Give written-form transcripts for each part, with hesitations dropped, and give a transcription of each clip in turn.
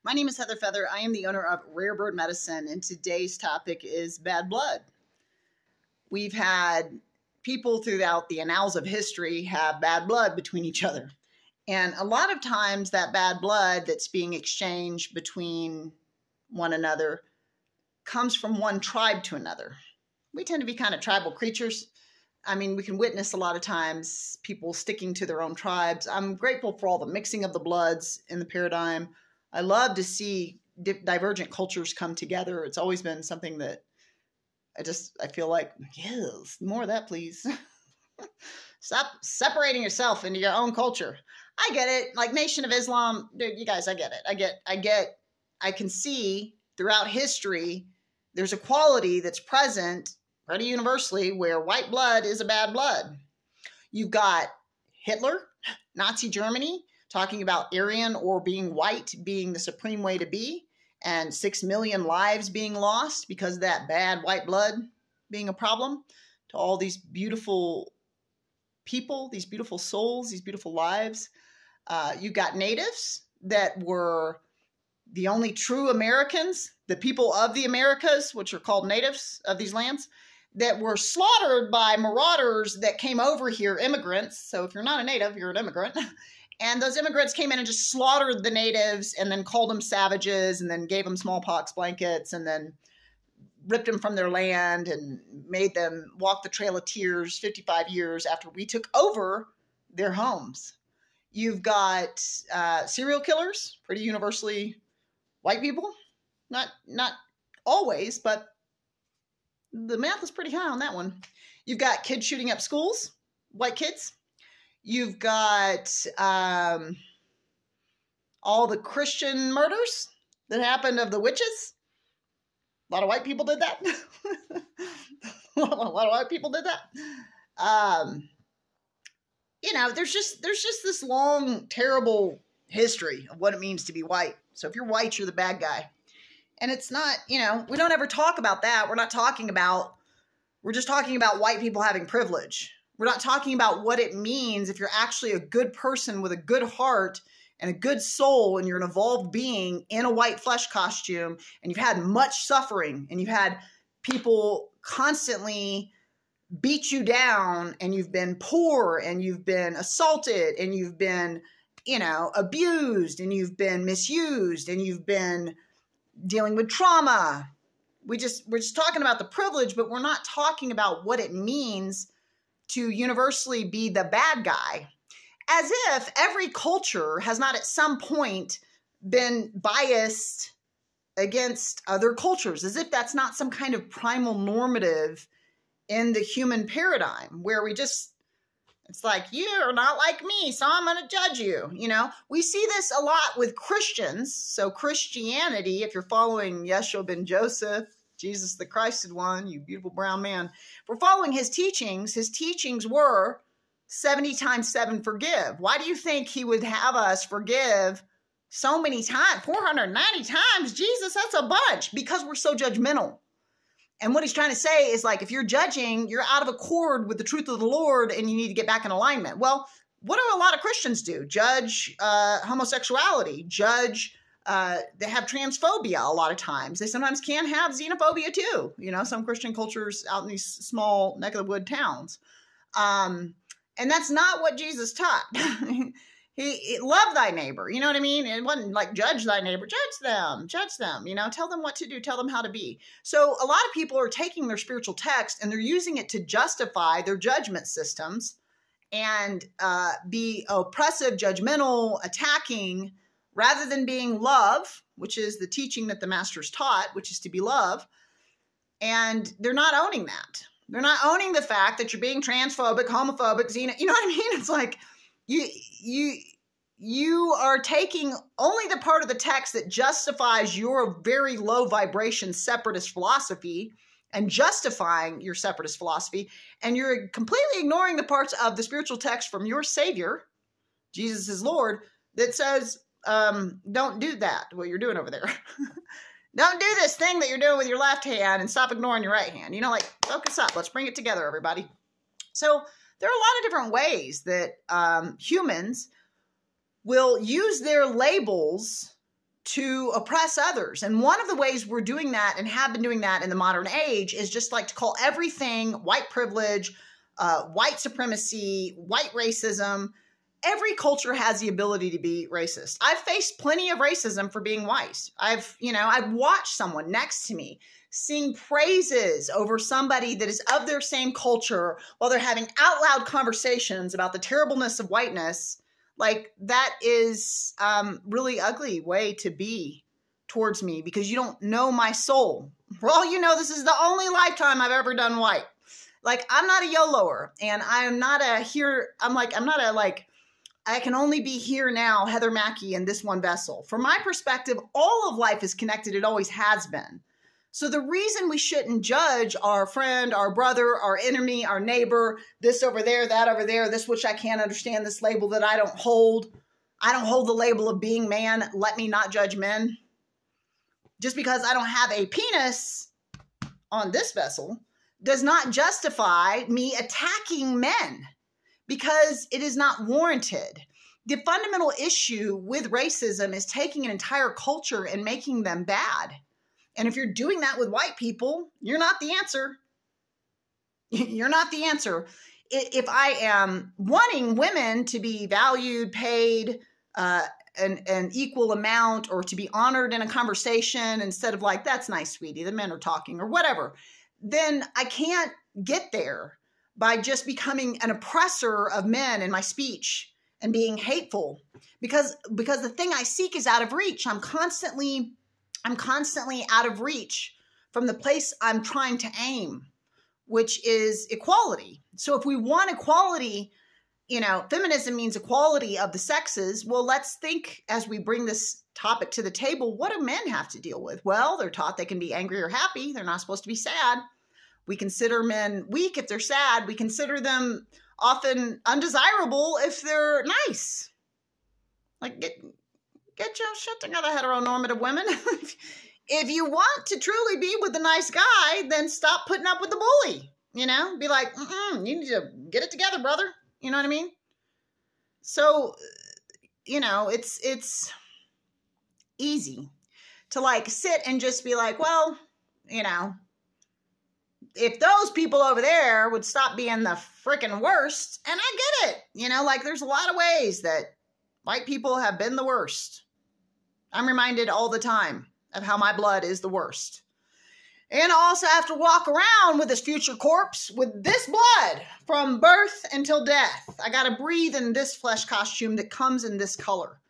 My name is Heather Feather. I am the owner of Rare Bird Medicine, and today's topic is bad blood. We've had people throughout the annals of history have bad blood between each other. And a lot of times that bad blood that's being exchanged between one another comes from one tribe to another. We tend to be kind of tribal creatures. I mean, we can witness a lot of times people sticking to their own tribes. I'm grateful for all the mixing of the bloods in the paradigm. I love to see divergent cultures come together. It's always been something that I feel like, yes, more of that, please. Stop separating yourself into your own culture. I get it. Like Nation of Islam, dude, you guys, I get it. I can see throughout history, there's a quality that's present pretty universally where white blood is a bad blood. You've got Hitler, Nazi Germany, talking about Aryan or being white being the supreme way to be, and 6 million lives being lost because of that bad white blood being a problem to all these beautiful people, these beautiful souls, these beautiful lives. You've got natives that were the only true Americans, the people of the Americas, which are called natives of these lands, that were slaughtered by marauders that came over here, immigrants. So if you're not a native, you're an immigrant. And those immigrants came in and just slaughtered the natives and then called them savages and then gave them smallpox blankets and then ripped them from their land and made them walk the Trail of Tears 55 years after we took over their homes. You've got serial killers, pretty universally white people. Not always, but the math is pretty high on that one. You've got kids shooting up schools, white kids. You've got all the Christian murders that happened of the witches. A lot of white people did that. A lot of white people did that. You know, there's just this long, terrible history of what it means to be white. So if you're white, you're the bad guy. And it's not, you know, we don't ever talk about that. We're just talking about white people having privilege. We're not talking about what it means if you're actually a good person with a good heart and a good soul and you're an evolved being in a white flesh costume and you've had much suffering and you've had people constantly beat you down and you've been poor and you've been assaulted and you've been, you know, abused and you've been misused and you've been dealing with trauma. We're just talking about the privilege, but we're not talking about what it means to universally be the bad guy, as if every culture has not at some point been biased against other cultures, as if that's not some kind of primal normative in the human paradigm where it's like, you're not like me, so I'm going to judge you. You know, we see this a lot with Christians. So Christianity, if you're following Yeshua ben Joseph, Jesus the Christed one, you beautiful brown man, if we're following his teachings were 70 times 7 forgive. Why do you think he would have us forgive so many times? 490 times? Jesus, that's a bunch, because we're so judgmental. And what he's trying to say is, like, if you're judging, you're out of accord with the truth of the Lord and you need to get back in alignment. Well, what do a lot of Christians do? Judge homosexuality, judge, they have transphobia a lot of times. They sometimes can have xenophobia too. You know, some Christian cultures out in these small neck of the wood towns. And that's not what Jesus taught. He love thy neighbor. You know what I mean? It wasn't like judge thy neighbor, judge them, you know, tell them what to do, tell them how to be. So a lot of people are taking their spiritual text and they're using it to justify their judgment systems and be oppressive, judgmental, attacking, rather than being love, which is the teaching that the masters taught, which is to be love. And they're not owning that. They're not owning the fact that you're being transphobic, homophobic, you know what I mean? It's like, you are taking only the part of the text that justifies your very low vibration separatist philosophy and justifying your separatist philosophy, and you're completely ignoring the parts of the spiritual text from your Savior, Jesus is Lord, that says, don't do that, what you're doing over there. Don't do this thing that you're doing with your left hand and stop ignoring your right hand. You know, like, focus up. Let's bring it together, everybody. So there are a lot of different ways that humans will use their labels to oppress others. And one of the ways we're doing that and have been doing that in the modern age is just like to call everything white privilege, white supremacy, white racism. Every culture has the ability to be racist. I've faced plenty of racism for being white. I've watched someone next to me sing praises over somebody that is of their same culture while they're having out loud conversations about the terribleness of whiteness. Like, that is really ugly way to be towards me, because you don't know my soul. For all you know, this is the only lifetime I've ever done white. Like, I'm not a YOLOer, and I'm not a here. I can only be here now, Heather Mackey, in this one vessel. From my perspective, all of life is connected. It always has been. So the reason we shouldn't judge our friend, our brother, our enemy, our neighbor, this over there, that over there, this which I can't understand, this label that I don't hold. I don't hold the label of being man. Let me not judge men. Just because I don't have a penis on this vessel does not justify me attacking men, because it is not warranted. The fundamental issue with racism is taking an entire culture and making them bad. And if you're doing that with white people, you're not the answer. You're not the answer. If I am wanting women to be valued, paid, an equal amount, or to be honored in a conversation instead of like, that's nice, sweetie, the men are talking, or whatever, then I can't get there by just becoming an oppressor of men in my speech and being hateful, because the thing I seek is out of reach. I'm constantly out of reach from the place I'm trying to aim, which is equality. So if we want equality, feminism means equality of the sexes. Well, let's think, as we bring this topic to the table, what do men have to deal with? Well, they're taught they can be angry or happy. They're not supposed to be sad. We consider men weak if they're sad. We consider them often undesirable if they're nice. Like, get your shit together, heteronormative women. If you want to truly be with the nice guy, then stop putting up with the bully. Be like, you need to get it together, brother. You know what I mean? So, it's easy to like sit and just be like, well, if those people over there would stop being the freaking worst, and I get it, like there's a lot of ways that white people have been the worst. I'm reminded all the time of how my blood is the worst. And I also have to walk around with this future corpse with this blood from birth until death. I got to breathe in this flesh costume that comes in this color.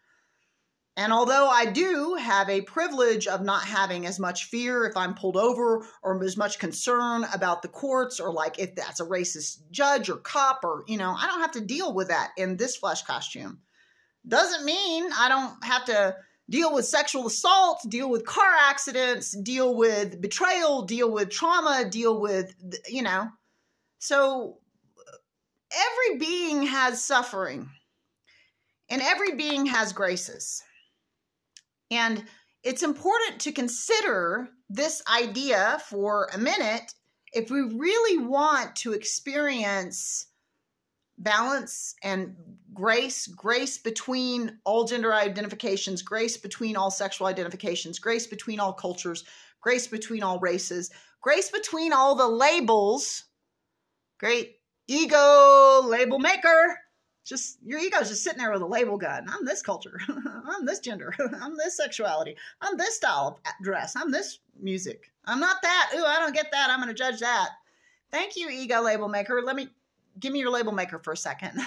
And although I do have a privilege of not having as much fear if I'm pulled over, or as much concern about the courts, or like if that's a racist judge or cop, or, I don't have to deal with that in this flesh costume. Doesn't mean I don't have to deal with sexual assault, deal with car accidents, deal with betrayal, deal with trauma, deal with, So every being has suffering, and every being has graces. And it's important to consider this idea for a minute if we really want to experience balance and grace between all gender identifications, grace between all sexual identifications, grace between all cultures, grace between all races, grace between all the labels. Great ego label maker. Just your ego's just sitting there with a label gun. I'm this culture. I'm this gender. I'm this sexuality. I'm this style of dress. I'm this music. I'm not that. Ooh, I don't get that. I'm going to judge that. Thank you, ego label maker. Give me your label maker for a second.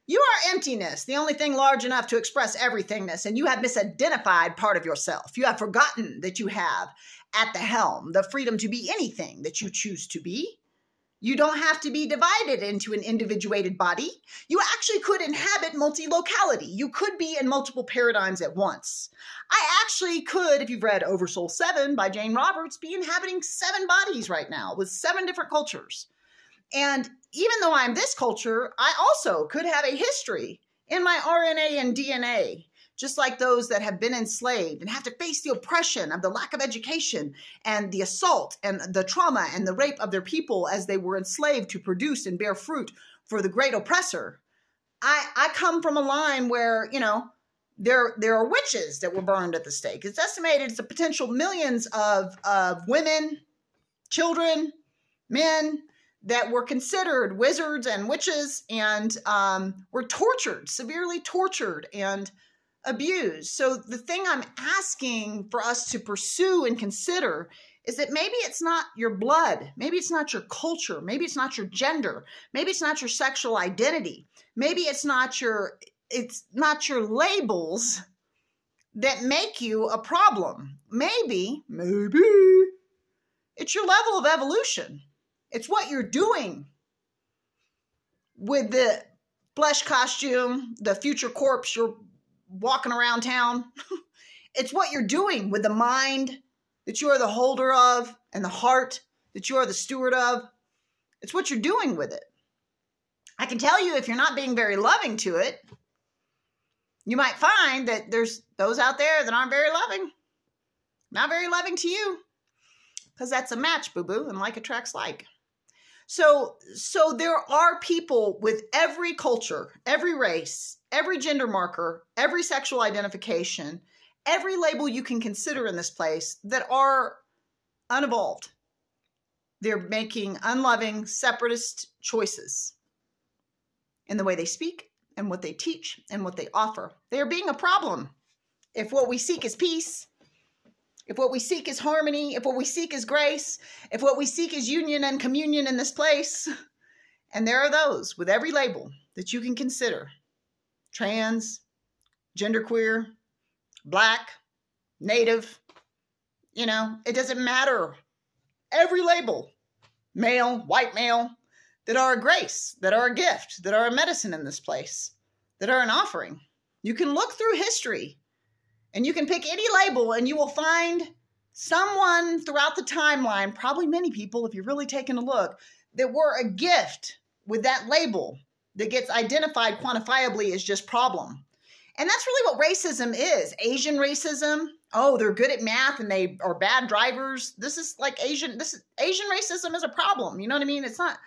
You are emptiness, the only thing large enough to express everythingness, and you have misidentified part of yourself. You have forgotten that you have at the helm the freedom to be anything that you choose to be. You don't have to be divided into an individuated body. You actually could inhabit multi-locality. You could be in multiple paradigms at once. I actually could, if you've read Oversoul 7 by Jane Roberts, be inhabiting 7 bodies right now with 7 different cultures. And even though I'm this culture, I also could have a history in my RNA and DNA, just like those that have been enslaved and have to face the oppression of the lack of education and the assault and the trauma and the rape of their people as they were enslaved to produce and bear fruit for the great oppressor. I come from a line where, There are witches that were burned at the stake. It's estimated it's a potential millions of women, children, men that were considered wizards and witches and were tortured, severely tortured and abused. So the thing I'm asking for us to pursue and consider is that maybe it's not your blood, maybe it's not your culture, maybe it's not your gender, maybe it's not your sexual identity, maybe it's not your labels that make you a problem. Maybe it's your level of evolution. It's what you're doing with the flesh costume, the future corpse you're walking around town. It's what you're doing with the mind that you are the holder of and the heart that you are the steward of. It's what you're doing with it. I can tell you if you're not being very loving to it, you might find that there's those out there that aren't very loving. Not very loving to you. Because that's a match, boo-boo, and like attracts like. So there are people with every culture, every race, every gender marker, every sexual identification, every label you can consider in this place that are unevolved. They're making unloving, separatist choices in the way they speak and what they teach and what they offer. They are being a problem. If what we seek is peace, if what we seek is harmony, if what we seek is grace, if what we seek is union and communion in this place, and there are those with every label that you can consider, trans, genderqueer, Black, Native, it doesn't matter. Every label, male, white male, that are a grace, that are a gift, that are a medicine in this place, that are an offering. You can look through history and you can pick any label and you will find someone throughout the timeline, probably many people if you're really taking a look, that were a gift with that label that gets identified quantifiably as just problem. And that's really what racism is. Asian racism. Oh, they're good at math and they are bad drivers. This is Asian racism is a problem. You know what I mean? It's not,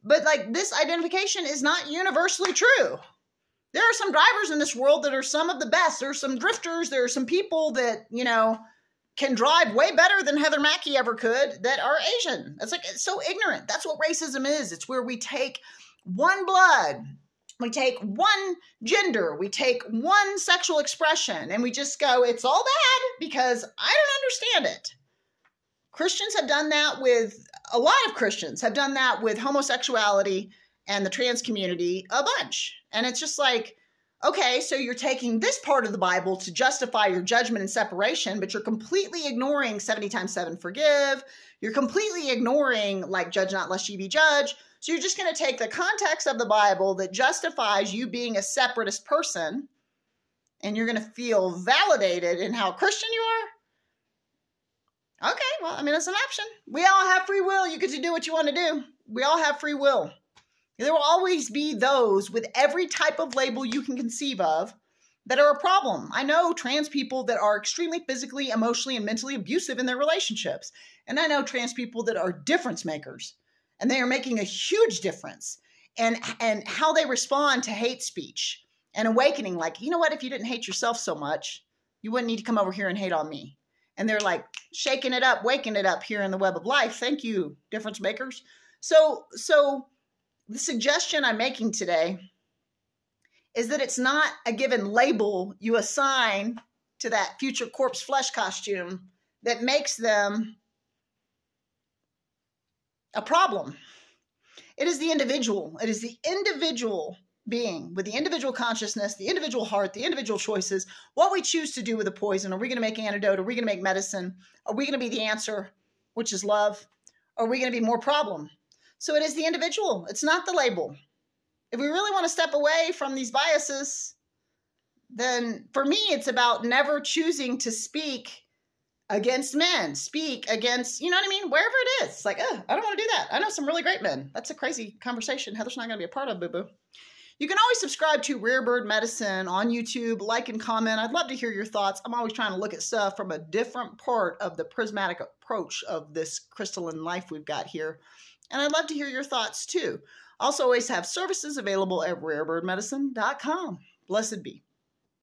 but this identification is not universally true. There are some drivers in this world that are some of the best. There are some drifters. There are some people that, can drive way better than Heather Mackey ever could that are Asian. It's so ignorant. That's what racism is. It's where we take one blood, we take one gender, we take one sexual expression, and we just go, it's all bad because I don't understand it. Christians have done that with, a lot of Christians have done that with homosexuality and the trans community a bunch. And it's just okay, so you're taking this part of the Bible to justify your judgment and separation, but you're completely ignoring 70 times 7 forgive. You're completely ignoring judge not lest ye be judged. So you're just going to take the context of the Bible that justifies you being a separatist person, and you're going to feel validated in how Christian you are? Okay, well, it's an option. We all have free will. You get to do what you want to do. We all have free will. There will always be those with every type of label you can conceive of that are a problem. I know trans people that are extremely physically, emotionally, and mentally abusive in their relationships. And I know trans people that are difference makers. And they are making a huge difference in how they respond to hate speech and awakening. You know what? If you didn't hate yourself so much, you wouldn't need to come over here and hate on me. And they're shaking it up, waking it up here in the web of life. Thank you, difference makers. So the suggestion I'm making today is that it's not a given label you assign to that future corpse flesh costume that makes them a problem. It is the individual. It is the individual being with the individual consciousness, the individual heart, the individual choices, what we choose to do with the poison. Are we going to make antidote? Are we going to make medicine? Are we going to be the answer, which is love? Or are we going to be more problem? So it is the individual. It's not the label. If we really want to step away from these biases, then for me, it's about never choosing to speak against men, speak against, you know what I mean? Wherever it is. It's I don't want to do that. I know some really great men. That's a crazy conversation Heather's not going to be a part of, boo-boo. You can always subscribe to Rare Bird Medicine on YouTube, like and comment. I'd love to hear your thoughts. I'm always trying to look at stuff from a different part of the prismatic approach of this crystalline life we've got here. And I'd love to hear your thoughts too. Also always have services available at rarebirdmedicine.com. Blessed be.